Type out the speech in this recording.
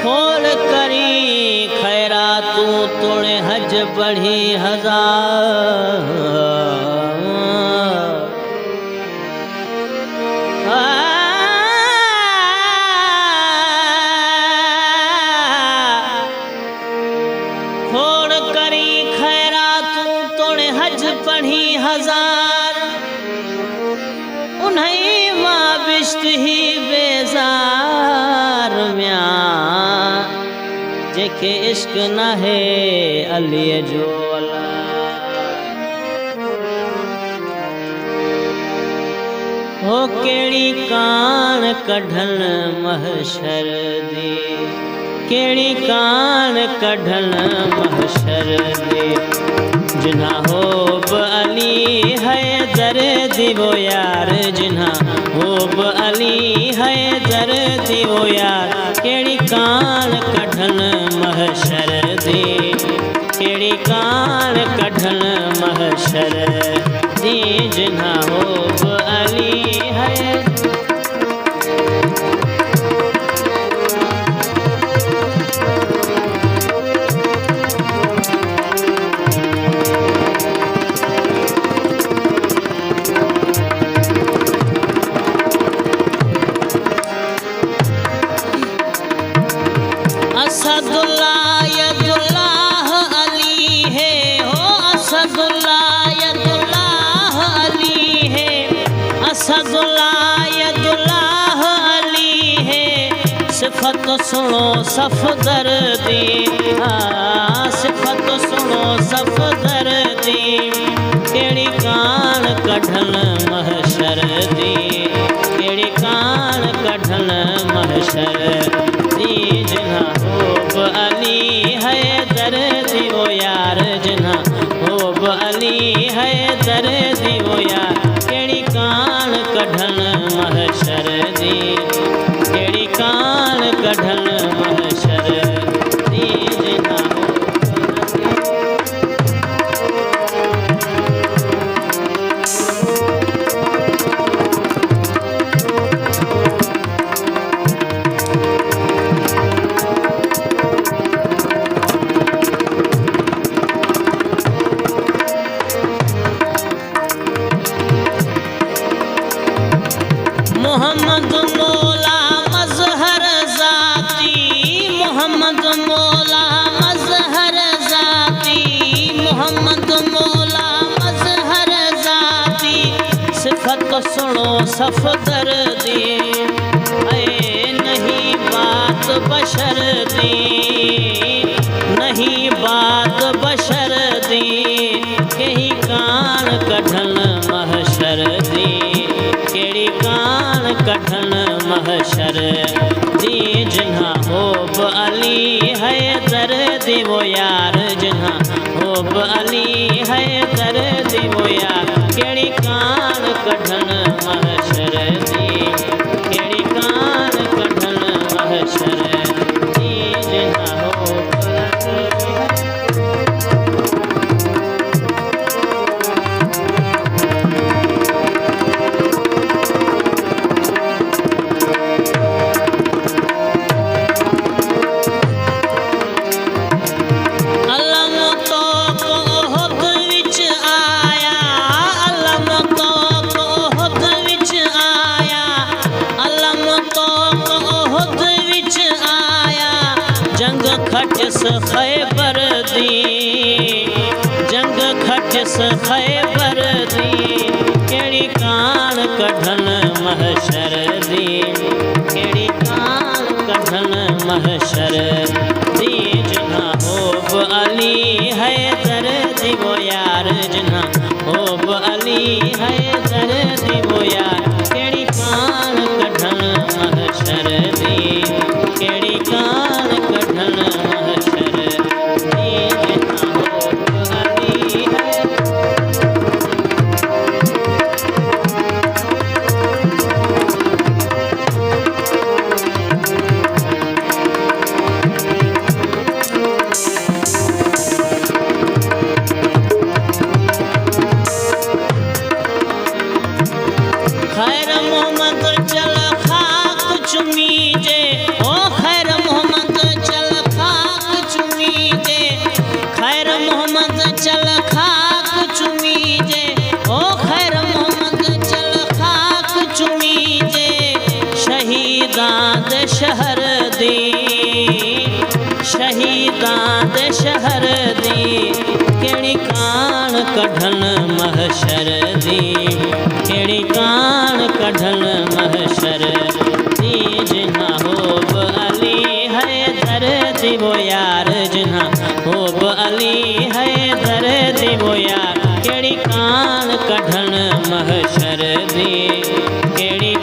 खोड़ करी खैरा तू तोड़े हज बढ़ी हजार खोड़ करी खैरा तू तोड़े हज बढ़ी हजार उन्हीं मां बिश्त ही बेजार म्या जेके इश्क न है अली जो अला हो केड़ी कान कढन महशर दी केड़ी कान कढन महशर दे जिन्हा होब अली है दर्द वो यार जिन्हा होब अली है दर्द वो यार केड़ी कान कढन महशर दे केड़ी कान कढन महशर दे जिन्हा होब अली है असदुल्लाह यदुल्लाह अली है हो असदुल्लाह यदुल्लाह अली है असदुल्लाह यदुल्लाह अली है सिफत सुनो सफदर दी सिफत सुनो सफदर दी केड़ी कान कढन महशर दी केड़ी कान कढन महशर दी जिन्हा होब अली है दर्द वो यार जिन्हा होब अली है दर्द वो यार केड़ी कान कढन महशर दी केड़ी कान कढन महशर दी जिन्हा मोहम्मद मौला मजहर जाती मोहम्मद मौला मजहर जाती मोहम्मद मौला मजहर जाती सिफत सुनो सफदर दी नहीं बात बशर दी नहीं बात बशर दी कहीं कान कढन महशर दी केड़ी कान कढन महशर दी जिन्हा होब अली है दर्द वो यार जिन्हा होब अली है दर्द वो यार केड़ी कान कढन महशर दी केड़ी कान कढन महशर दी जिन्हा होब खटस खैबर दी जंग खटस खैबर दी केड़ी कान कढन महशर दी केड़ी कान कढन महशर दी जिन्हा होब अली है दर्द वो यार जिन्हा होब अली है दर्द वो यार केड़ी कान कढन महशर दी केड़ी कान कढन महशर दी जिन्हा होब अली है शहीदां दे शहर दी, शहीदां दे शहर दी केड़ी कान कढन महशर दी, केड़ी कान कढन महशर दी। जिन्हा होब अली हैदर दी वो यार, जिन्हा होब अली हैदर दी वो यार केड़ी कान कढन महशर दी, केड़ी